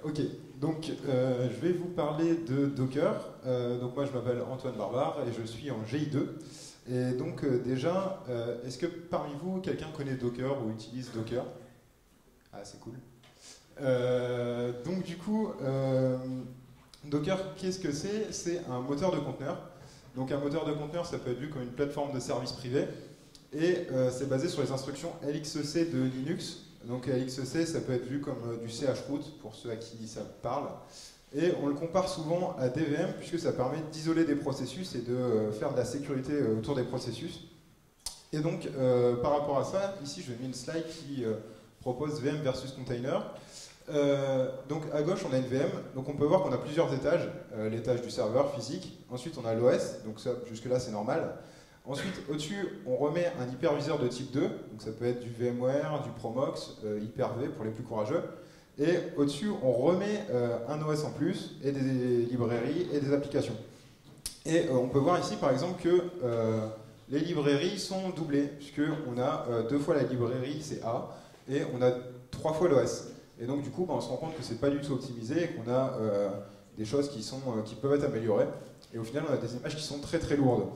Ok, donc je vais vous parler de Docker. Donc moi je m'appelle Antoine Barbare et je suis en GI2. Et donc déjà, est-ce que parmi vous quelqu'un connaît Docker ou utilise Docker? Ah c'est cool. Donc du coup, Docker, qu'est-ce que c'est? C'est un moteur de conteneur. Donc un moteur de conteneur, ça peut être vu comme une plateforme de service privé. Et c'est basé sur les instructions LXC de Linux. Donc LXC, ça peut être vu comme du chroot pour ceux à qui ça parle. Et on le compare souvent à DVM puisque ça permet d'isoler des processus et de faire de la sécurité autour des processus. Et donc par rapport à ça, ici je mis une slide qui propose VM versus container. Donc à gauche on a une VM, donc on peut voir qu'on a plusieurs étages, l'étage du serveur physique, ensuite on a l'OS, donc ça jusque là c'est normal. Ensuite, au-dessus, on remet un hyperviseur de type 2, donc ça peut être du VMware, du Promox, Hyper-V pour les plus courageux. Et au-dessus, on remet un OS en plus, et des librairies et des applications. Et on peut voir ici, par exemple, que les librairies sont doublées, puisqu'on a 2 fois la librairie, c'est A, et on a 3 fois l'OS. Et donc, du coup, on se rend compte que c'est pas du tout optimisé, et qu'on a des choses qui peuvent être améliorées. Et au final, on a des images qui sont très très lourdes.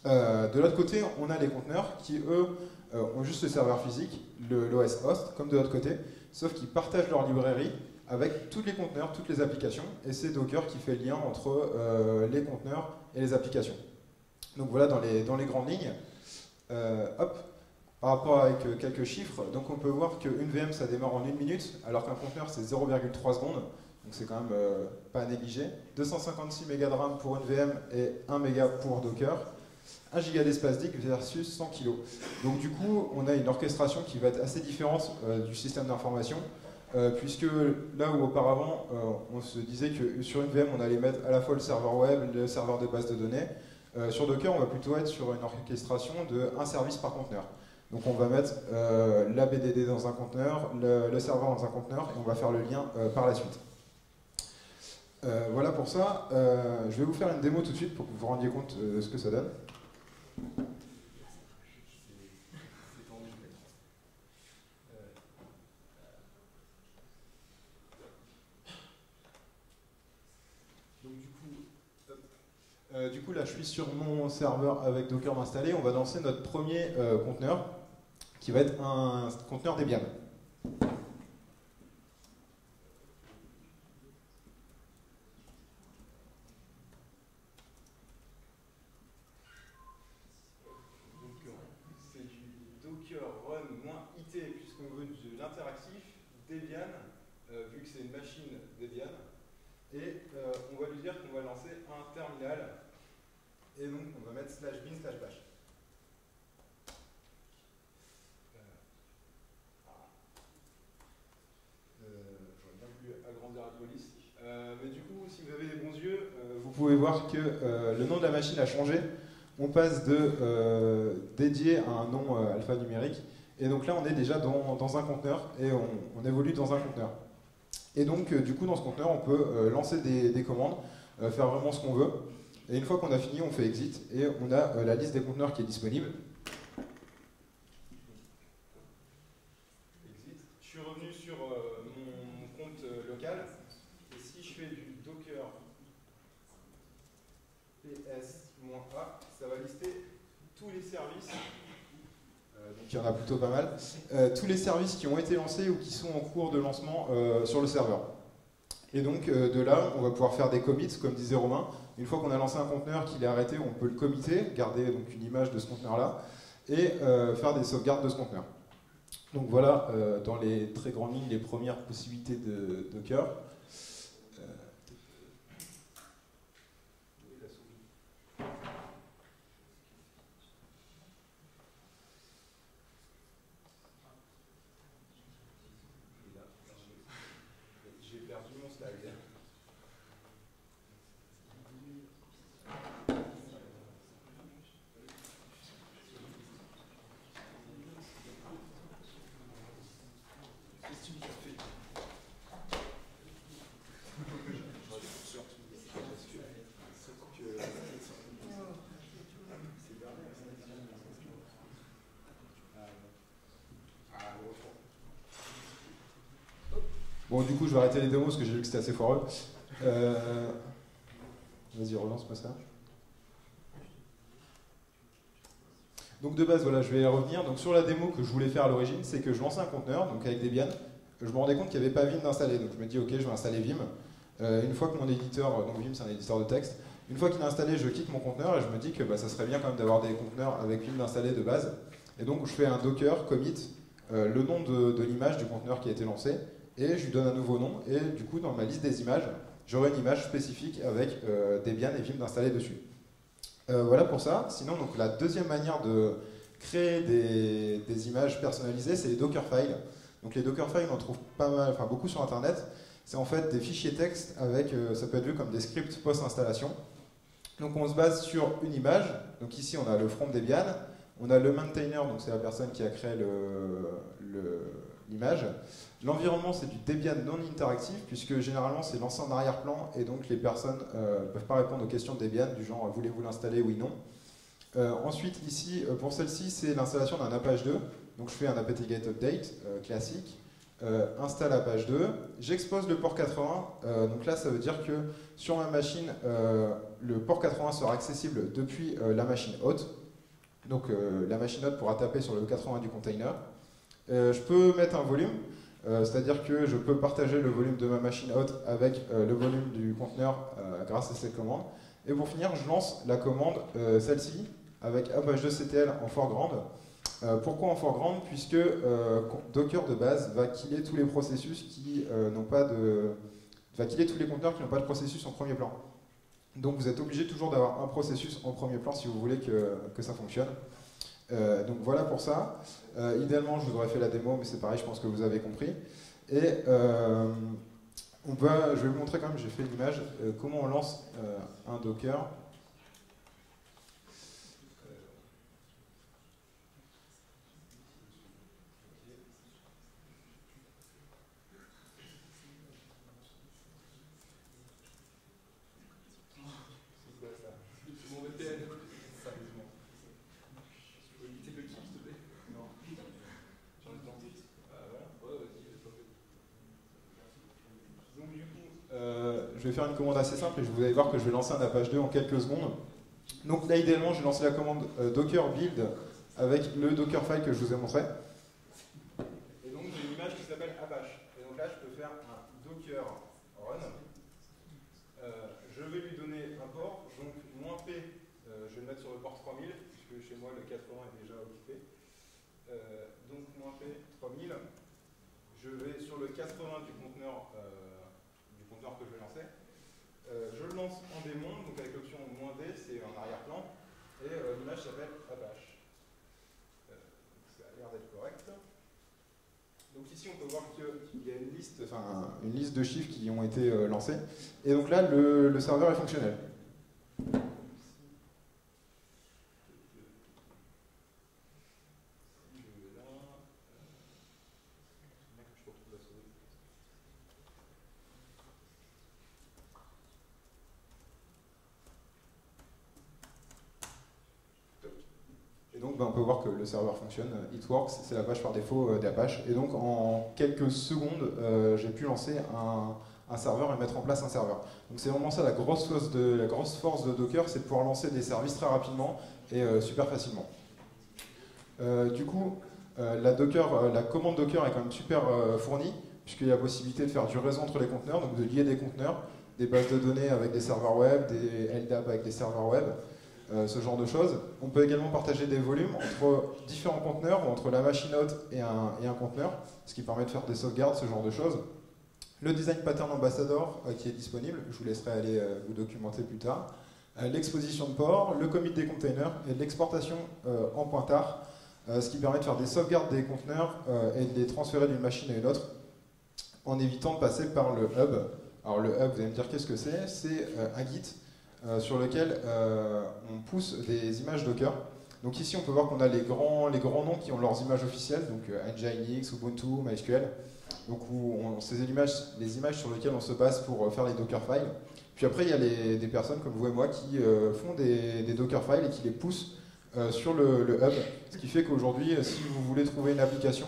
De l'autre côté, on a les conteneurs qui, eux, ont juste le serveur physique, l'OS host, comme de l'autre côté, sauf qu'ils partagent leur librairie avec tous les conteneurs, toutes les applications, et c'est Docker qui fait le lien entre les conteneurs et les applications. Donc voilà dans les grandes lignes. Hop, par rapport avec quelques chiffres, donc on peut voir qu'une VM ça démarre en 1 minute, alors qu'un conteneur c'est 0,3 secondes, donc c'est quand même pas à négliger. 256 mégas de RAM pour une VM et 1 méga pour Docker. 1 giga d'espace disk versus 100 kg. Donc du coup, on a une orchestration qui va être assez différente du système d'information, puisque là où auparavant, on se disait que sur une VM, on allait mettre à la fois le serveur web, le serveur de base de données, sur Docker, on va plutôt être sur une orchestration de un service par conteneur. Donc on va mettre la BDD dans un conteneur, le serveur dans un conteneur, et on va faire le lien par la suite. Voilà pour ça. Je vais vous faire une démo tout de suite pour que vous vous rendiez compte de ce que ça donne. Du coup, là, je suis sur mon serveur avec Docker installé. On va lancer notre premier conteneur, qui va être un conteneur Debian. C'est du Docker run-it, puisqu'on veut de l'interactif, Debian, vu que c'est une machine Debian. Et on va lui dire qu'on va lancer un terminal. Et donc, on va mettre /bin/bash. J'aurais bien voulu agrandir la police. Mais du coup, si vous avez les bons yeux, vous pouvez voir que le nom de la machine a changé. On passe de dédié à un nom alphanumérique. Et donc là, on est déjà dans un conteneur et on évolue dans un conteneur. Et donc, du coup, dans ce conteneur, on peut lancer des commandes, faire vraiment ce qu'on veut. Et une fois qu'on a fini, on fait exit et on a la liste des conteneurs qui est disponible. Exit. Je suis revenu sur mon compte local. Et si je fais du Docker ps-a, ça va lister tous les services. Donc il y en a plutôt pas mal. Tous les services qui ont été lancés ou qui sont en cours de lancement sur le serveur. Et donc de là, on va pouvoir faire des commits, comme disait Romain. Une fois qu'on a lancé un conteneur, qu'il est arrêté, on peut le committer, garder donc une image de ce conteneur-là, et faire des sauvegardes de ce conteneur. Donc voilà, dans les très grandes lignes, les premières possibilités de Docker. J'ai perdu mon slide. Bon, du coup, je vais arrêter les démos parce que j'ai vu que c'était assez foireux. Vas-y, relance-moi ça. Donc de base, voilà, je vais revenir. Donc sur la démo que je voulais faire à l'origine, c'est que je lançais un conteneur, donc avec Debian. Je me rendais compte qu'il n'y avait pas Vim d'installer, donc je me dis ok, je vais installer Vim. Une fois que mon éditeur, donc Vim c'est un éditeur de texte, une fois qu'il est installé, je quitte mon conteneur et je me dis que ça serait bien quand même d'avoir des conteneurs avec Vim d'installer de base. Et donc je fais un docker commit le nom de l'image du conteneur qui a été lancé et je lui donne un nouveau nom et du coup dans ma liste des images, j'aurai une image spécifique avec Debian et Vim d'installer dessus. Voilà pour ça. Sinon, donc, la deuxième manière de créer des images personnalisées, c'est les Dockerfiles. Donc les Dockerfiles, on en trouve pas mal, enfin beaucoup sur Internet. C'est en fait des fichiers texte avec, ça peut être vu comme des scripts post-installation. Donc on se base sur une image. Donc ici, on a le front Debian. On a le maintainer, donc c'est la personne qui a créé l'image. L'environnement, c'est du Debian non interactif, puisque généralement c'est lancé en arrière-plan, et donc les personnes ne peuvent pas répondre aux questions de Debian, du genre voulez-vous l'installer, oui, non. Ensuite, ici, pour celle-ci, c'est l'installation d'un Apache 2. Donc je fais un apt-get update classique, installe Apache 2, j'expose le port 80, donc là ça veut dire que sur ma machine, le port 80 sera accessible depuis la machine hôte. Donc la machine hôte pourra taper sur le 80 du container. Je peux mettre un volume, c'est-à-dire que je peux partager le volume de ma machine hôte avec le volume du conteneur grâce à cette commande. Et pour finir, je lance la commande, celle-ci, avec Apache 2 CTL en foreground. Pourquoi en foreground? Puisque Docker de base va killer tous les processus qui n'ont pas de... va killer tous les conteneurs qui n'ont pas de processus en premier plan. Donc vous êtes obligé toujours d'avoir un processus en premier plan si vous voulez que ça fonctionne. Donc voilà pour ça. Idéalement, je vous aurais fait la démo, mais c'est pareil, je pense que vous avez compris. Et je vais vous montrer quand même, j'ai fait l'image, comment on lance un Docker. Je vais faire une commande assez simple et vous allez voir que je vais lancer un Apache 2 en quelques secondes. Donc là, idéalement, j'ai lancé la commande docker build avec le Dockerfile que je vous ai montré. Et donc, j'ai une image qui s'appelle Apache. Et donc là, je peux faire un docker run. Je vais lui donner un port, donc -p, je vais le mettre sur le port 3000, puisque chez moi, le 80 est déjà occupé. Donc -p 3000. Je vais sur le 80 du conteneur que je vais lancer. Je le lance en démon, donc avec l'option -d, c'est en arrière-plan, et l'image s'appelle Apache. Ça a l'air d'être correct. Donc ici on peut voir qu'il y a une liste de chiffres qui ont été lancés, et donc là le serveur est fonctionnel. Donc on peut voir que le serveur fonctionne, it works, c'est la page par défaut d'Apache. Et donc en quelques secondes, j'ai pu lancer un serveur et mettre en place un serveur. Donc c'est vraiment ça la grosse force de Docker, c'est de pouvoir lancer des services très rapidement et super facilement. Du coup, la commande Docker est quand même super fournie, puisqu'il y a la possibilité de faire du réseau entre les conteneurs, donc de lier des conteneurs, des bases de données avec des serveurs web, des LDAP avec des serveurs web. Ce genre de choses. On peut également partager des volumes entre différents conteneurs ou entre la machine hôte et un conteneur, ce qui permet de faire des sauvegardes, ce genre de choses. Le design pattern ambassador qui est disponible, je vous laisserai aller vous documenter plus tard. L'exposition de port, le commit des containers et l'exportation en pointard, ce qui permet de faire des sauvegardes des conteneurs et de les transférer d'une machine à une autre en évitant de passer par le hub. Alors le hub, vous allez me dire qu'est-ce que c'est? C'est un Git sur lequel on pousse des images Docker. Donc ici on peut voir qu'on a les grands noms qui ont leurs images officielles, donc Nginx, Ubuntu, MySQL, donc les images sur lesquelles on se base pour faire les Dockerfiles. Puis après il y a des personnes comme vous et moi qui font des Dockerfiles et qui les poussent sur le hub, ce qui fait qu'aujourd'hui si vous voulez trouver une application,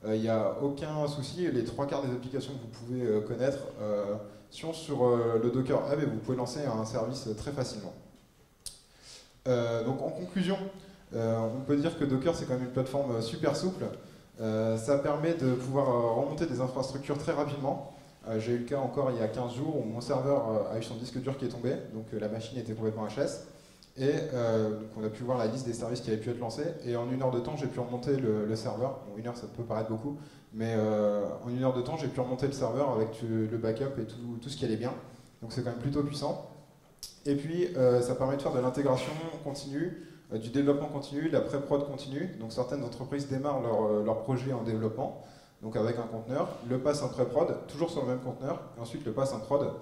Il n'y a aucun souci, les trois quarts des applications que vous pouvez connaître sont sur le Docker Hub et vous pouvez lancer un service très facilement. Donc en conclusion, on peut dire que Docker c'est quand même une plateforme super souple. Ça permet de pouvoir remonter des infrastructures très rapidement. J'ai eu le cas encore il y a 15 jours où mon serveur a eu son disque dur qui est tombé, donc la machine était complètement HS. Et donc on a pu voir la liste des services qui avaient pu être lancés. Et en 1 heure de temps, j'ai pu remonter le serveur. Bon, 1 heure, ça peut paraître beaucoup, mais en 1 heure de temps, j'ai pu remonter le serveur avec le backup et tout ce qui allait bien. Donc c'est quand même plutôt puissant. Et puis, ça permet de faire de l'intégration continue, du développement continu, de la pré-prod continue. Donc certaines entreprises démarrent leur projet en développement, donc avec un conteneur, le passent en pré-prod, toujours sur le même conteneur, et ensuite le passent en prod.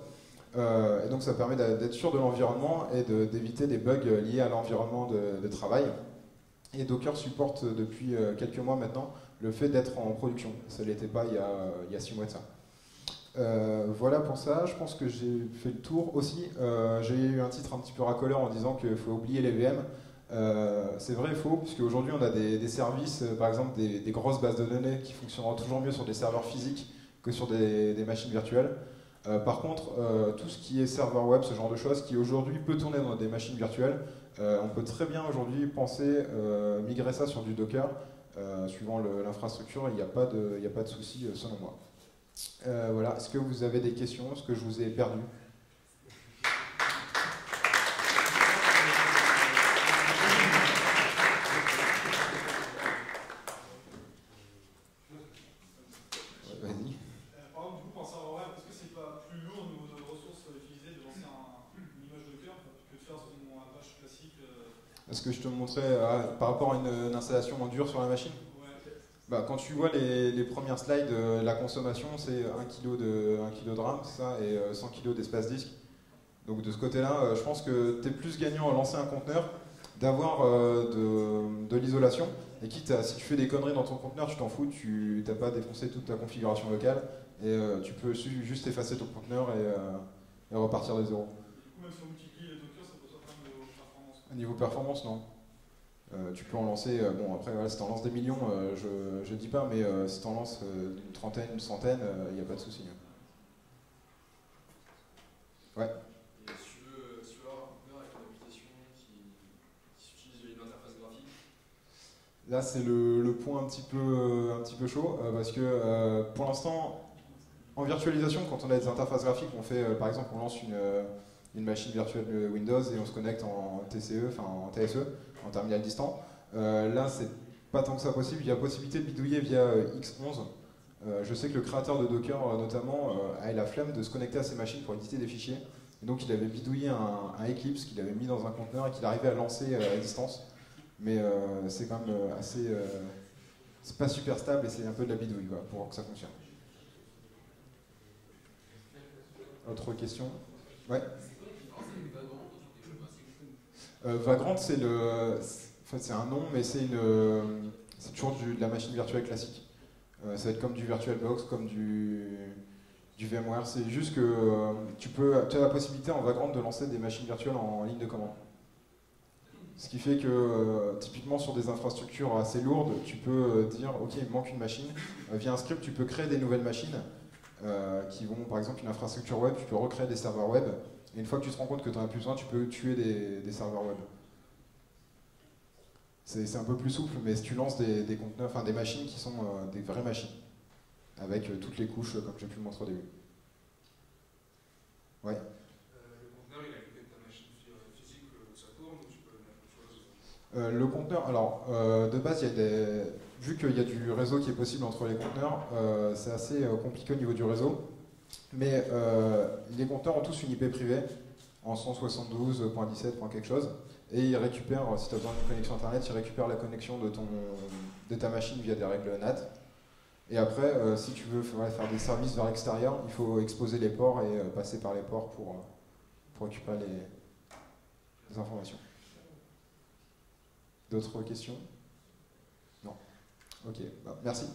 Et donc ça permet d'être sûr de l'environnement et d'éviter des bugs liés à l'environnement de travail. Et Docker supporte depuis quelques mois maintenant le fait d'être en production. Ça ne l'était pas il y a 6 mois de ça. Voilà pour ça, je pense que j'ai fait le tour aussi. J'ai eu un titre un petit peu racoleur en disant qu'il faut oublier les VM. C'est vrai et faux, puisque aujourd'hui on a des services, par exemple des grosses bases de données qui fonctionneront toujours mieux sur des serveurs physiques que sur des machines virtuelles. Par contre, tout ce qui est serveur web, ce genre de choses, qui aujourd'hui peut tourner dans des machines virtuelles, on peut très bien aujourd'hui penser migrer ça sur du Docker, suivant l'infrastructure, il n'y a pas de souci selon moi. Voilà. Est-ce que vous avez des questions? Est-ce que je vous ai perdu? Vas-y. Par exemple, du coup, pour un serveur web, est-ce que c'est pas plus lourd au niveau de ressources utilisées de lancer une image Docker que de faire sur une Apache classique Est-ce que je te montrais par rapport à une installation en dur sur la machine? Bah, quand tu vois les premières slides, la consommation c'est 1 kg de RAM, ça, et 100 kg d'espace disque. Donc de ce côté-là, je pense que tu es plus gagnant à lancer un conteneur, d'avoir de l'isolation, et quitte à, si tu fais des conneries dans ton conteneur, tu t'en fous, tu n'as pas défoncé toute ta configuration locale, et tu peux juste effacer ton conteneur et repartir de zéro. Du coup, même si on multiplie les Docker, ça pose pas de problème de performance? Au niveau performance, non. Tu peux en lancer, bon après voilà, si tu en lances des millions, je dis pas, mais si tu en lances une trentaine, une centaine, il n'y a pas de souci. Ouais. Et si tu veux avoir un conteneur avec une application qui utilise une interface graphique. Là c'est le point un petit peu chaud, parce que pour l'instant, en virtualisation, quand on a des interfaces graphiques, on fait par exemple on lance une machine virtuelle Windows et on se connecte en TCE, enfin en TSE, en terminal distant. Là, c'est pas tant que ça possible. Il y a possibilité de bidouiller via X11. Je sais que le créateur de Docker, notamment, a la flemme de se connecter à ses machines pour éditer des fichiers. Et donc, il avait bidouillé un Eclipse qu'il avait mis dans un conteneur et qu'il arrivait à lancer à distance. Mais c'est quand même assez. C'est pas super stable et c'est un peu de la bidouille quoi, pour que ça fonctionne. Autre question? Ouais. Vagrant, c'est un nom, mais c'est toujours de la machine virtuelle classique. Ça va être comme du VirtualBox, comme du VMware. C'est juste que tu as la possibilité en Vagrant de lancer des machines virtuelles en ligne de commande. Ce qui fait que typiquement sur des infrastructures assez lourdes, tu peux dire ok, il me manque une machine. Via un script, tu peux créer des nouvelles machines qui vont, par exemple, une infrastructure web, tu peux recréer des serveurs web. Et une fois que tu te rends compte que tu n'en as plus besoin, tu peux tuer des serveurs web. C'est un peu plus souple, mais si tu lances des conteneurs, enfin des machines qui sont des vraies machines, avec toutes les couches comme j'ai pu le montrer au début. Ouais. Le conteneur, il a coupé de ta machine physique où ça tourne, ou tu peux mettre autre chose? Le conteneur, alors de base, vu qu'il y a du réseau qui est possible entre les conteneurs, c'est assez compliqué au niveau du réseau. Mais les conteneurs ont tous une IP privée en 172.17. quelque chose, et ils récupèrent, si tu as besoin d'une connexion internet, ils récupèrent la connexion de ta machine via des règles NAT. Et après, si tu veux faire des services vers l'extérieur, il faut exposer les ports et passer par les ports pour récupérer les informations. D'autres questions? Non. Ok, bah, merci.